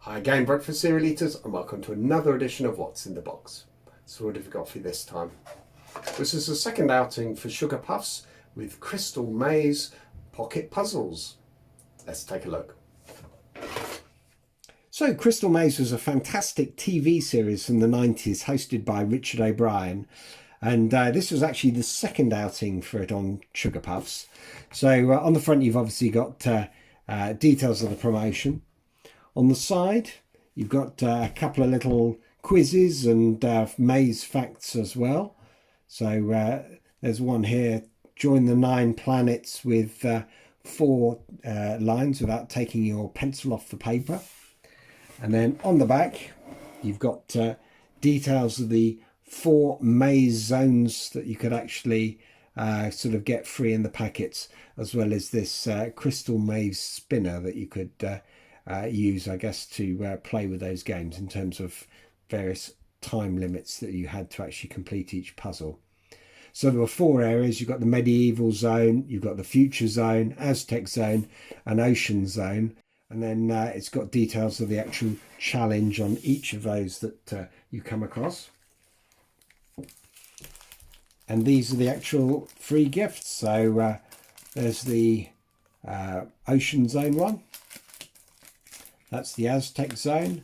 Hi again, breakfast cereal eaters, and welcome to another edition of What's in the Box. So what have we got for you this time? This is the second outing for Sugar Puffs with Crystal Maze Pocket Puzzles. Let's take a look. So Crystal Maze was a fantastic TV series from the 90s hosted by Richard O'Brien, and this was actually the second outing for it on Sugar Puffs. So on the front you've obviously got details of the promotion. On the side, you've got a couple of little quizzes and maze facts as well. So there's one here, join the 9 planets with 4 lines without taking your pencil off the paper. And then on the back, you've got details of the 4 maze zones that you could actually sort of get free in the packets, as well as this crystal maze spinner that you could use, I guess, to play with those games in terms of various time limits that you had to actually complete each puzzle. So there were 4 areas. You've got the medieval zone, you've got the future zone, Aztec zone, and ocean zone. And then it's got details of the actual challenge on each of those that you come across. And these are the actual free gifts. So there's the ocean zone one. That's the Aztec zone.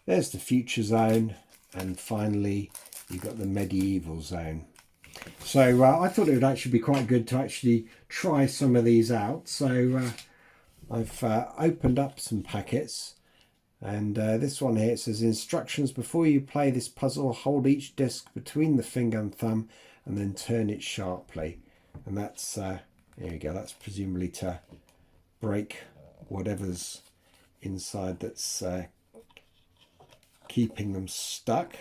There's the future zone. And finally, you've got the medieval zone. So I thought it would actually be quite good to actually try some of these out. So I've opened up some packets. And this one here, it says instructions. Before you play this puzzle, hold each disc between the finger and thumb and then turn it sharply. And that's, there you go, that's presumably to break whatever's inside that's keeping them stuck,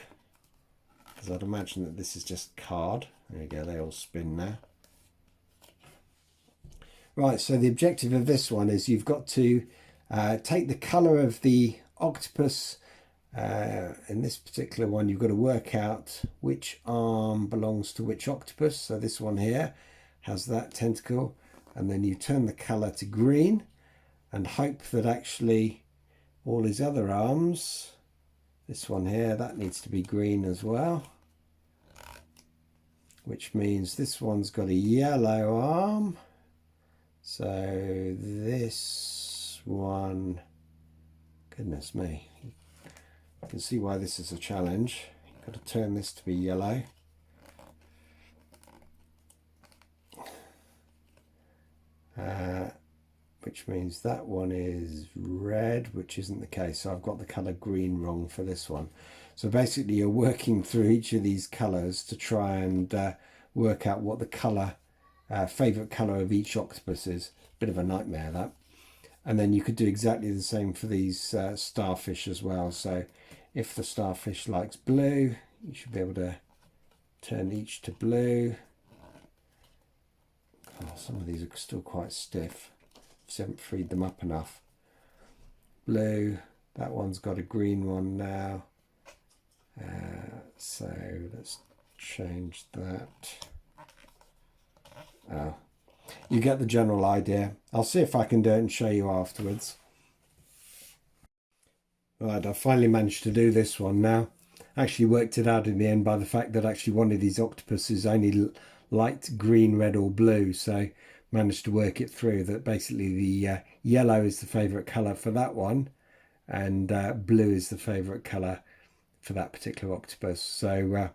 because I'd imagine that this is just card. There you go, they all spin now. Right, so the objective of this one is you've got to take the colour of the octopus. In this particular one, you've got to work out which arm belongs to which octopus. So this one here has that tentacle, and then you turn the colour to green and hope that actually all his other arms, this one here, that needs to be green as well, which means this one's got a yellow arm. So this one, goodness me, you can see why this is a challenge. You've got to turn this to be yellow. Which means that one is red, which isn't the case. So I've got the colour green wrong for this one. So basically you're working through each of these colours to try and work out what the colour, favourite colour of each octopus is. Bit of a nightmare, that. And then you could do exactly the same for these starfish as well. So if the starfish likes blue, you should be able to turn each to blue. Oh, some of these are still quite stiff. Just haven't freed them up enough. Blue, that one's got a green one now. So let's change that. Oh, you get the general idea. I'll see if I can do it and show you afterwards. Right, I finally managed to do this one now. Actually worked it out in the end by the fact that actually one of these octopuses only liked green, red or blue. So managed to work it through that basically the yellow is the favourite colour for that one, and blue is the favourite colour for that particular octopus. So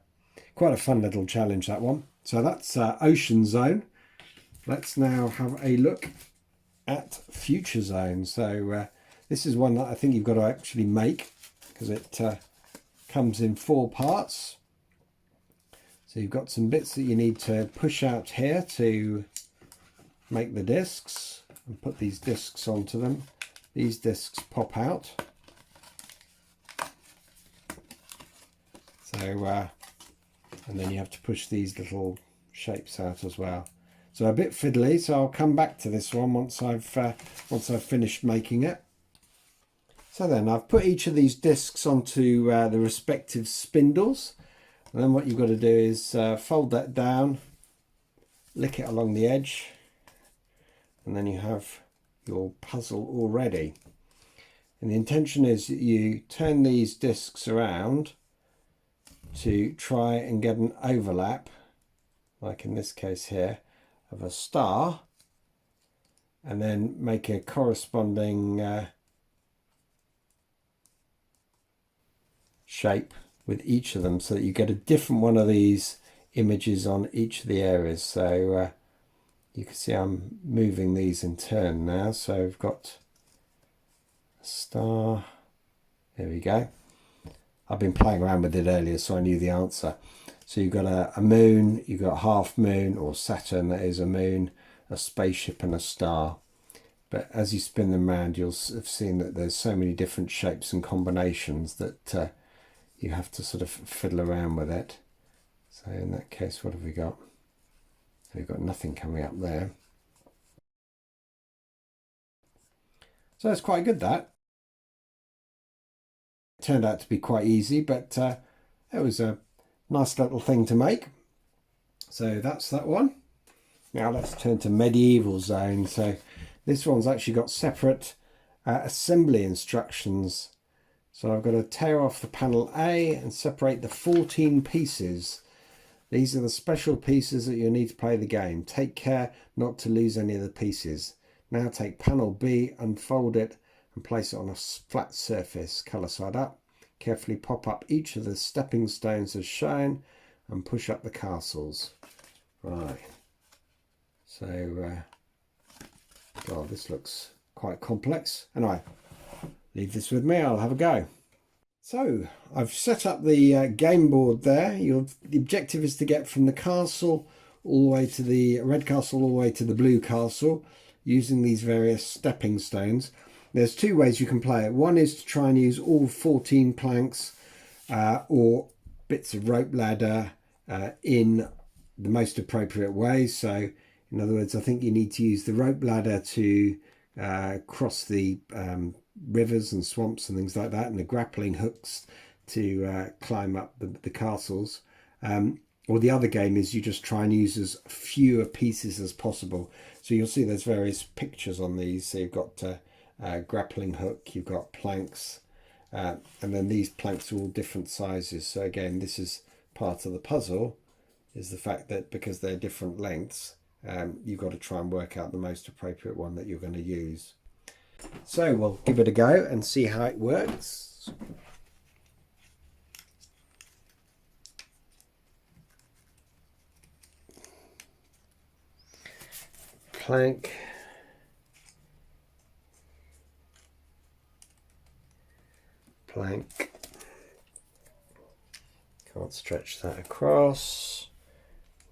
quite a fun little challenge, that one. So that's Ocean Zone. Let's now have a look at Future Zone. So this is one that I think you've got to actually make, because it comes in 4 parts. So you've got some bits that you need to push out here to make the discs and put these discs onto them. These discs pop out. So and then you have to push these little shapes out as well. So a bit fiddly, so I'll come back to this one once I've finished making it. So then I've put each of these discs onto the respective spindles, and then what you've got to do is fold that down, lick it along the edge, and then you have your puzzle all ready. And the intention is that you turn these discs around to try and get an overlap, like in this case here, of a star, and then make a corresponding shape with each of them, so that you get a different one of these images on each of the areas. So you can see I'm moving these in turn now. So we've got a star, there we go. I've been playing around with it earlier, so I knew the answer. So you've got a moon, you've got a half moon, or Saturn, that is a moon, a spaceship and a star. But as you spin them around, you'll have seen that there's so many different shapes and combinations that you have to sort of fiddle around with it. So in that case, what have we got? We've got nothing coming up there. So that's quite good, that. It turned out to be quite easy, but it was a nice little thing to make. So that's that one. Now let's turn to medieval zone. So this one's actually got separate assembly instructions. So I've got to tear off the panel A and separate the 14 pieces. These are the special pieces that you'll need to play the game. Take care not to lose any of the pieces. Now take panel B, unfold it and place it on a flat surface, colour side up. Carefully pop up each of the stepping stones as shown and push up the castles. Right. So, God, this looks quite complex. Anyway, leave this with me, I'll have a go. So, I've set up the game board there. The objective is to get from the castle all the way to the red castle, all the way to the blue castle, using these various stepping stones. There's two ways you can play it. One is to try and use all 14 planks or bits of rope ladder in the most appropriate way. So, in other words, I think you need to use the rope ladder to cross the rivers and swamps and things like that, and the grappling hooks to climb up the castles. Or the other game is you just try and use as fewer pieces as possible. So you'll see there's various pictures on these. So you've got grappling hook, you've got planks, and then these planks are all different sizes. So again, this is part of the puzzle, is the fact that because they're different lengths, you've got to try and work out the most appropriate one that you're going to use. So we'll give it a go and see how it works. Plank. Plank. Can't stretch that across.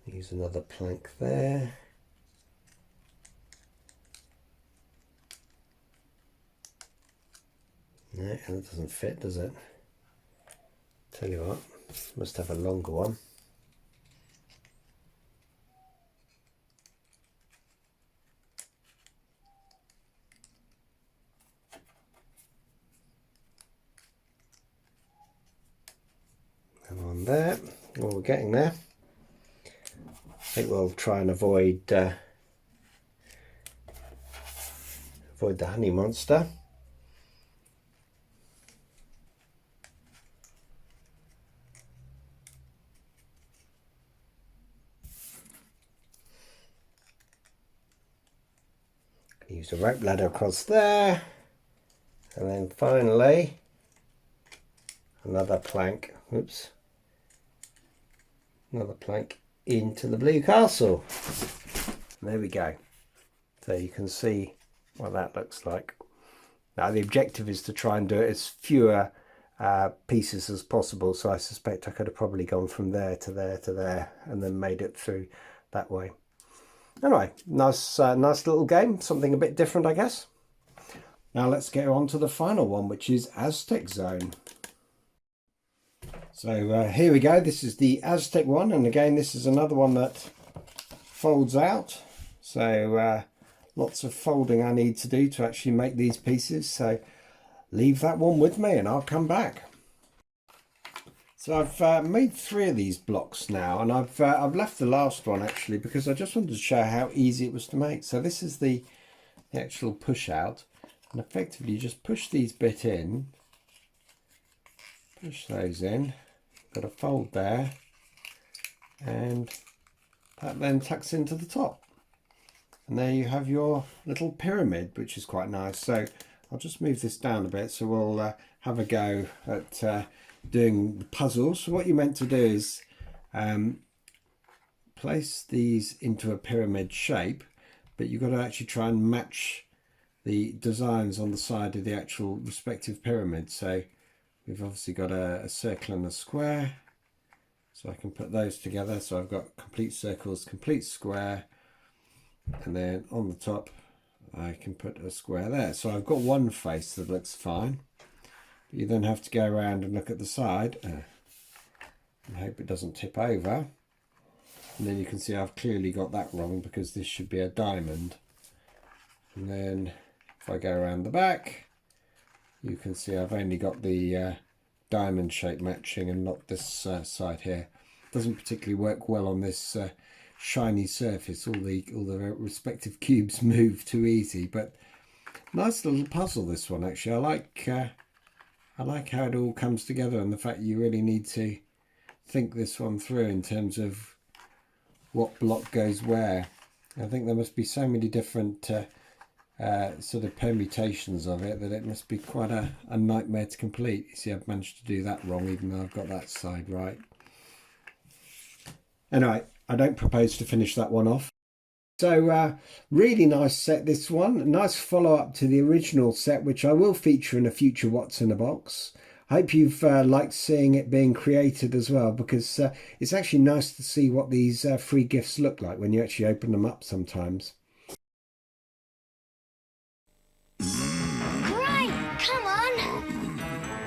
Use another plank there. No, and it doesn't fit, does it? Tell you what, must have a longer one. And on there, well, we're getting there. I think we'll try and avoid the honey monster. Use a rope ladder across there, and then finally another plank. Oops, another plank into the blue castle. There we go. So you can see what that looks like. Now the objective is to try and do it as fewer pieces as possible. So I suspect I could have probably gone from there to there to there, and then made it through that way. Anyway, nice little game, something a bit different, I guess. Now let's get on to the final one, which is Aztec Zone. So here we go. This is the Aztec one, and again, this is another one that folds out. So lots of folding I need to do to actually make these pieces. So leave that one with me, and I'll come back. So I've made 3 of these blocks now, and I've left the last one actually because I just wanted to show how easy it was to make. So this is the actual push out, And effectively you just push these bit in, push those in, got a fold there, and that then tucks into the top. And there you have your little pyramid, which is quite nice. So I'll just move this down a bit so we'll have a go at doing the puzzle. So what you're meant to do is place these into a pyramid shape, but you've got to actually try and match the designs on the side of the actual respective pyramid. So we've obviously got a circle and a square, so I can put those together. So I've got complete circles, complete square, and then on the top I can put a square there. So I've got one face that looks fine, but you then have to go around and look at the side and hope it doesn't tip over. And then you can see I've clearly got that wrong because this should be a diamond. And then if I go around the back, you can see I've only got the diamond shape matching and not this side here. Doesn't particularly work well on this shiny surface. All the respective cubes move too easy, but nice little puzzle this one actually. I like how it all comes together and the fact you really need to think this one through in terms of what block goes where. I think there must be so many different sort of permutations of it that it must be quite a nightmare to complete. You see, I've managed to do that wrong even though I've got that side right. Anyway, I don't propose to finish that one off. So really nice set, this one. A nice follow-up to the original set, which I will feature in a future What's in a Box. I hope you've liked seeing it being created as well, because it's actually nice to see what these free gifts look like when you actually open them up sometimes. Great! Come on!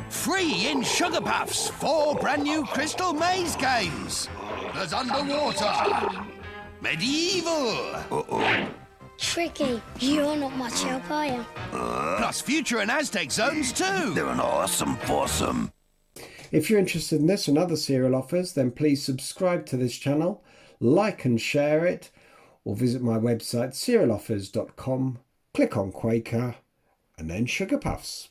Free in Sugar Puffs, 4 brand new Crystal Maze games. There's underwater, medieval, Tricky, you're not much help, are you? plus future and Aztec zones too. They're an awesome foursome. If you're interested in this and other cereal offers, then please subscribe to this channel, like and share it, or visit my website cerealoffers.com, click on Quaker, and then Sugar Puffs.